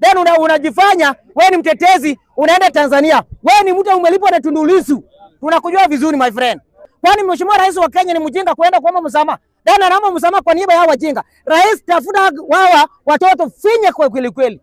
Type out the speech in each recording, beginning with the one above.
then unajifanya wewe ni mtetezi, unaenda Tanzania. Wewe ni mtu umelipwa na Tundu Lissu. Tunakujua vizuri my friend. Kwani Mheshimiwa Rais wa Kenya ni mjinga kwenda kuomba msamaha? Then anaomba msamaha kwa niaba ya wajinga. Rais, tafuta wawa watoto finye kwa kweli kweli.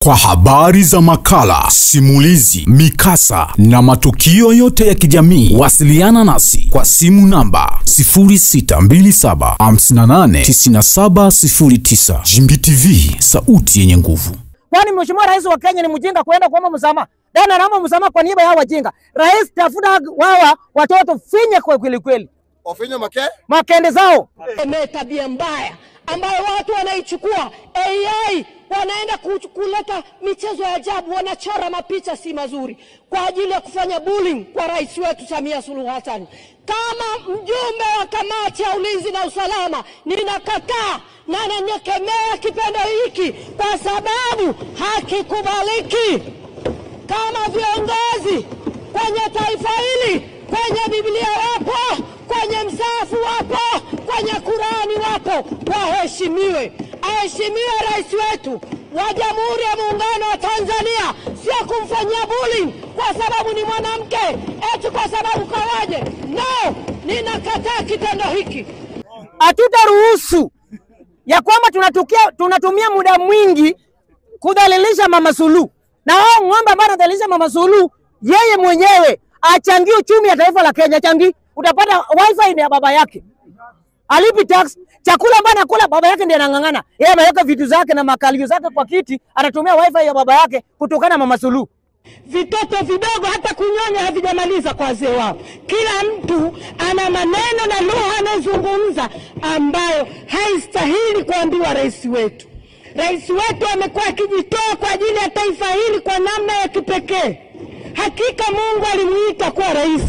Kwa habari za makala, simulizi, mikasa na matukio yote ya kijamii, wasiliana nasi kwa simu namba 0627589709. Jimbi TV, sauti yenye nguvu. Kwani Mheshimiwa Rais wa Kenya ni mjinga kwenda kuomba msamaha? Then anaomba msamaha kwa niaba ya wajinga. Rais, tafuta wawa watoto finye kwa kweli kweli. Wafinye makende zao. Tabia mbaya ambayo watu wanaichukua AI, wanaenda kuleta michezo ya ajabu, wanachora mapicha si mazuri kwa ajili ya kufanya bullying kwa rais wetu Samia Suluhu Hassan. Kama mjumbe wa kamati ya ulinzi na usalama, ninakataa na nanyekemea kitendo hiki kwa sababu hakikubaliki. Kama viongozi kwenye taifa hili, kwenye Biblia wapo, kwenye msahafu wapo, kwenye Qurani wapo, waheshimiwe. Aheshimiwe rais wetu wa Jamhuri ya Muungano wa Tanzania, sio kumfanyia bullying kwa sababu ni mwanamke, eti kwa sababu kawaje. No, ninakataa kitendo hiki. Hatutaruhusu ya kwamba tunatumia muda mwingi kudhalilisha Mama Suluhu. Na hao ng'ombe ambao wanadhalilisha Mama Suluhu, yeye mwenyewe achangie uchumi ya taifa la Kenya. Changi, utapata wifi ni ya baba yake. Alipi tax, chakula ambacho anakula baba yake ndiye anang'ang'ana. Yeye ameweka vitu zake na makalio zake kwa kiti, anatumia wifi ya baba yake kutokana na Mama Suluhu. Vitoto vidogo hata kunyonya havijamaliza kwa wazee wao. Kila mtu ana maneno na lugha anazungumza ambayo haistahili kuambiwa rais wetu. Rais wetu amekuwa akijitoa kwa ajili ya taifa hili kwa namna ya kipekee. Hakika Mungu alimuita kuwa rais.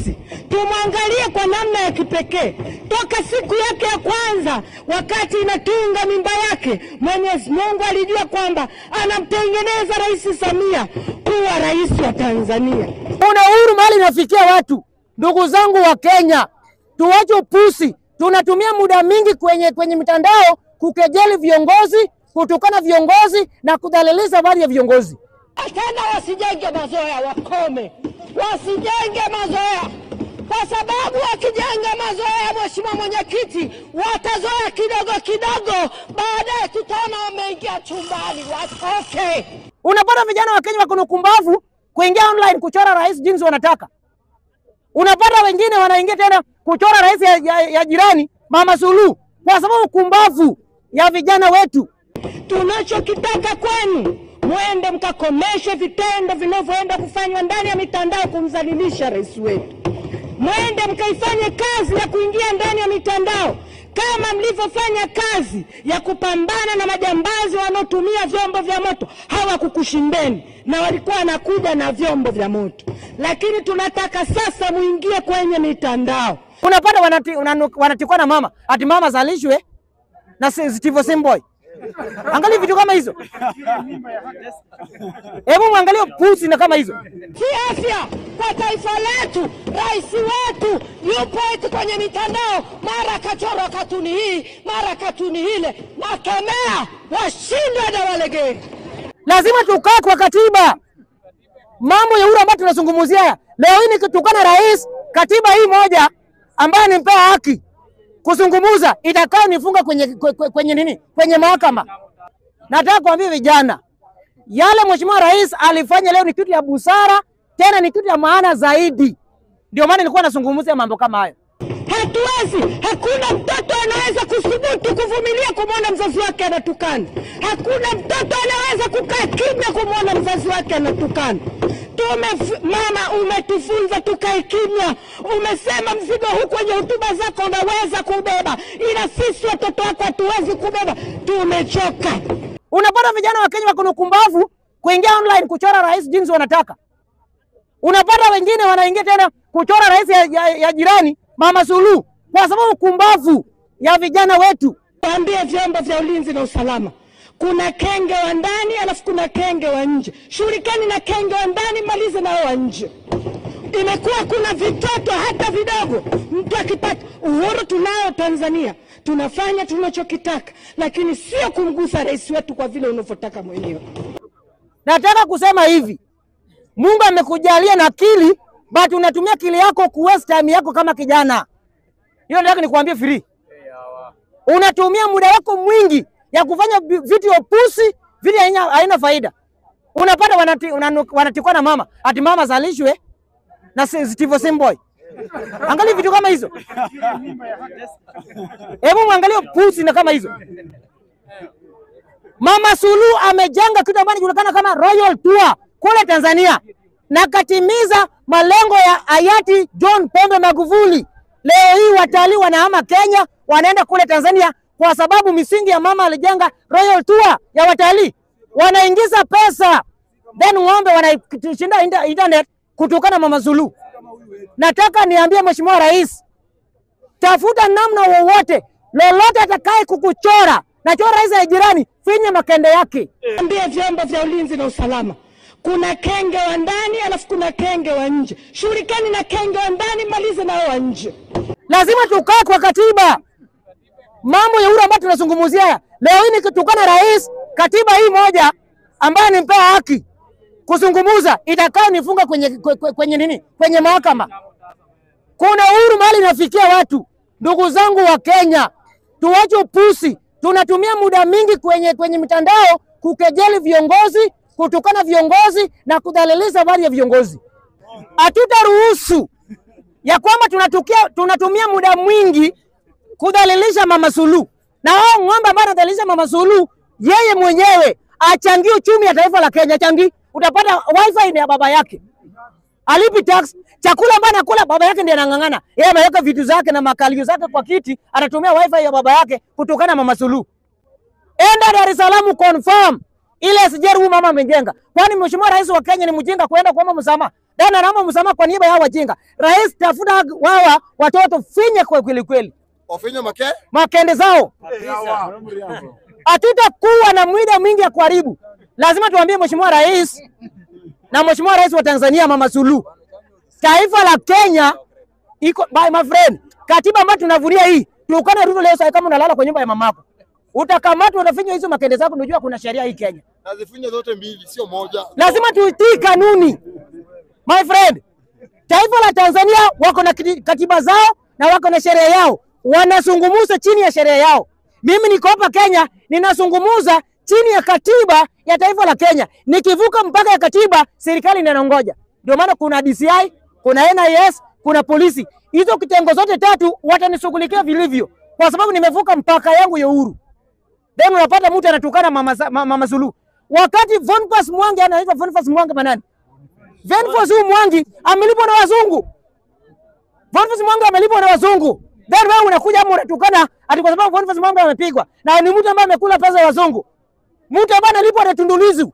Tumwangalie kwa namna ya kipekee. Toka siku yake ya kwanza, wakati inatunga mimba yake, Mwenyezi Mungu alijua kwamba anamtengeneza Rais Samia kuwa rais wa Tanzania. Kuna uhuru mahali inafikia watu. Ndugu zangu wa Kenya, tuache upusi. Tunatumia muda mingi kwenye mitandao kukejeli viongozi, kutukana viongozi na kudhalilisha baadhi ya viongozi. Tena wasijenge mazoea, wakome. Wasijenge mazoea. Kwa sababu wakijenga mazoea, Mheshimiwa Mwenyekiti, watazoea kidogo kidogo, baadaye tutaona wameingia chumbani, watoke. Unapata vijana wa Kenya wako kumbavu kuingia online kuchora rais jinsi wanataka. Unapata wengine wanaingia tena kuchora rais ya jirani Mama Suluhu kwa sababu kumbavu ya vijana wetu. Tunachokitaka kwenu, mwende mkakomeshe vitendo vinavyoenda kufanywa ndani ya mitandao kumdhalilisha rais wetu. Mwende mkaifanye kazi ya kuingia ndani ya mitandao kama mlivyofanya kazi ya kupambana na majambazi wanaotumia vyombo vya moto. Hawakukushindeni na walikuwa wanakuja na vyombo vya moto. Lakini tunataka sasa muingie kwenye mitandao. Unapata wanatikwa na mama, ati mama zalishwe na Steve Simboy. Angalia vitu kama hizo. Hebu muangalie pusi na kama hizo. Kiafya kwa taifa letu, rais wetu yupo eti kwenye mitandao, mara kachora katuni hii, mara katuni ile. Na kemea, washindwe na walegee. Lazima tukae kwa katiba. Mambo ya ule ambayo tunazungumzia leo hii nikitukana rais, katiba hii moja ambayo nimpea haki kuzungumuza itakaa nifunga kwenye nini? Kwenye mahakama. Nataka kuambia vijana, yale Mheshimiwa Rais alifanya leo ni kitu ya busara, tena ni kitu ya maana zaidi. Ndio maana nilikuwa nazungumzia mambo kama hayo. Hatuwezi, hakuna mtoto anaweza kusubutu kuvumilia kumwona mzazi wake anatukana. Hakuna mtoto anaweza kukaa kimya kumwona mzazi wake anatukana. Mama, umetufunza tukae kimya. Umesema mzigo huu kwenye hotuba zako unaweza kubeba, ila sisi watoto wako hatuwezi kubeba. Tumechoka. Unapata vijana wa Kenya wako kumbavu kuingia online kuchora rais jinsi wanataka. Unapata wengine wanaingia tena kuchora rais ya jirani Mama Suluhu kwa sababu kumbavu ya vijana wetu. Waambie vyombo vya ulinzi na usalama, kuna kenge wa ndani alafu kuna kenge wa nje. Shughulikani na kenge wa ndani, malize na wa nje. Imekuwa kuna vitoto hata vidogo, mtu akipata uhuru tunao Tanzania. tunafanya tunachokitaka, lakini sio kumgusa rais wetu kwa vile unavyotaka mwenyewe. Nataka kusema hivi, Mungu amekujalia na akili, but unatumia akili yako kuwaste time yako kama kijana. Hiyo nataka nikuambie free. Unatumia muda wako mwingi ya kufanya vitu opusi, vitu haina faida. Unapata wanatikwa na mama, ati mama zalishwe na Steve Simboy. Angalia vitu kama hizo. Hebu muangalie pusi na kama hizo. Mama Suluhu amejenga kitu ambacho kinajulikana kama Royal Tour kule Tanzania na katimiza malengo ya hayati John Pombe Magufuli. Leo hii watalii wanahama Kenya wanaenda kule Tanzania kwa sababu misingi ya mama alijenga Royal Tour ya watalii. Wanaingiza pesa, then ng'ombe wanashinda internet kutokana na Mama Suluhu. Nataka niambie Mheshimiwa Rais, tafuta namna wowote, lolote atakaye kukuchora na chora rais ya jirani, finya makende yake. Ambie vyombo vya ulinzi na usalama, kuna kenge wa ndani alafu kuna kenge wa nje. Shughulikani na kenge wa ndani, malize na wa nje. Lazima tukae kwa katiba. Mambo ya ura ambayo tunazungumzia leo hii ni kutukana rais, katiba hii moja ambayo nimpea haki kuzungumuza itakao nifunga kwenye nini? Kwenye mahakama. Kuna uhuru mahali inafikia watu. Ndugu zangu wa Kenya, tuache upusi. Tunatumia muda mingi kwenye mitandao kukejeli viongozi, kutukana viongozi na kudhalilisha baadhi ya viongozi. Hatutaruhusu ya kwamba tunatumia muda mwingi kudhalilisha Mama Suluhu. Na hao ng'ombe ambao wanadhalilisha Mama Suluhu, yeye mwenyewe achangie uchumi ya taifa la Kenya. Changi, utapata wifi ni ya baba yake. Alipi tax, chakula ambacho anakula baba yake ndiye anang'ang'ana. Yeye ameweka vitu zake na makalio zake kwa kiti, anatumia wifi ya baba yake kutokana na Mama Suluhu. Enda Dar es Salaam confirm ile SGR huyu mama amejenga. Kwani Mheshimiwa Rais wa Kenya ni mjinga kwenda kuomba msamaha? Dana anaomba msamaha kwa niaba ya wajinga. Rais, tafuta wawa watoto finye kwa kweli kweli. Wafinye makende zao. Hatutakuwa na muda mwingi ya kuharibu. Lazima tuambie Mheshimiwa Rais na Mheshimiwa Rais wa Tanzania Mama Suluhu, taifa la Kenya iko by my friend. Katiba ambayo tunavuria hii, tukana Ruto leo sasa kama unalala kwa nyumba ya mamako, utakamatwa unafinya hizo makende zako, unajua kuna sheria hii Kenya. Nazifinya zote mbili sio moja. Lazima tuitii kanuni. My friend, taifa la Tanzania wako na katiba zao na wako na sheria yao. Wanazungumza chini ya sheria yao. Mimi niko hapa Kenya, ninazungumza chini ya katiba ya taifa la Kenya. Nikivuka mpaka ya katiba, serikali inanongoja. Ndio maana kuna DCI, kuna NIS, kuna polisi. Hizo kitengo zote tatu watanishughulikia vilivyo kwa sababu nimevuka mpaka yangu ya uhuru. Then unapata mtu anatukana Mama Suluhu. Wakati Boniface Mwangi anaitwa Boniface Mwangi manani? Boniface Mwangi amelipwa na wazungu. Boniface Mwangi amelipwa na wazungu. Then wewe unakuja hapo unatukana ati kwa sababu Boniface Mwangi amepigwa. Na ni mtu ambaye amekula pesa ya wazungu. Mtu ambaye analipwa na Tundu Lissu.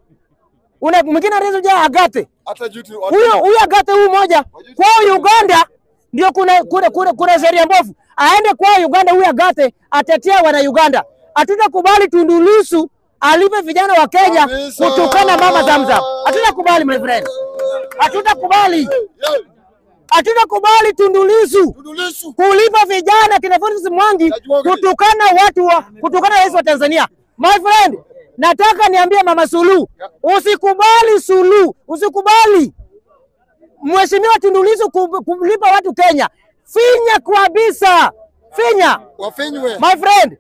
Mwingine anaitwa Agathe. Hata jutu. Huyo Agathe huyu moja kwa Uganda ndio kuna sheria mbovu. Aende kwa Uganda huyu Agathe atetea wana Uganda. Hatutakubali Tundu Lissu alipe vijana wa Kenya kutukana mama Zamzam. Hatutakubali my friend. Hatutakubali. Hatutakubali Tundu Lissu kulipa vijana kina Boniface Mwangi kutukana kutukana rais wa Tanzania. My friend, nataka niambie Mama Suluhu, usikubali Suluhu, usikubali Mheshimiwa Tundu Lissu kulipa watu Kenya. Finya kabisa. Finya. Wafinywe. My friend,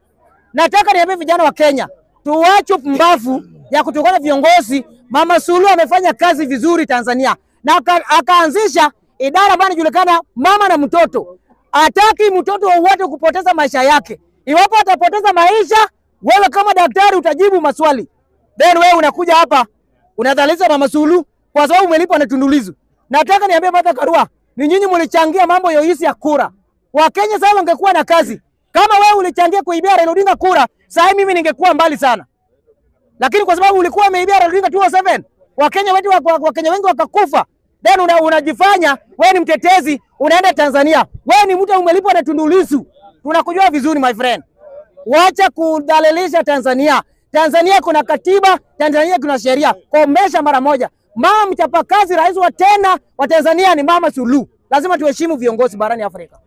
nataka niambie vijana wa Kenya, tuache pumbavu ya kutukana viongozi. Mama Suluhu amefanya kazi vizuri Tanzania na akaanzisha idara ambayo inajulikana mama na mtoto. Hataki mtoto wowote kupoteza maisha yake. Iwapo atapoteza maisha, wewe kama daktari utajibu maswali. Then wewe unakuja hapa unadhalilisha Mama Suluhu kwa sababu umelipwa na Tundu Lissu. Nataka niambie Martha Karua, ni nyinyi mlichangia mambo yohisi ya kura. Wakenya sasa wangekuwa na kazi. Kama wewe ulichangia kuibia Raila Odinga kura, sasa mimi ningekuwa mbali sana. Lakini kwa sababu ulikuwa umeibia Raila Odinga 2007, Wakenya wengi wakakufa. Then unajifanya wewe ni mtetezi, unaenda Tanzania. Wewe ni mtu umelipwa na Tundu Lissu. Tunakujua vizuri my friend. Wacha kudhalilisha Tanzania. Tanzania kuna katiba, Tanzania kuna sheria. Komesha mara moja. Mama mchapakazi rais wa tena wa Tanzania ni Mama Suluhu. Lazima tuheshimu viongozi barani Afrika.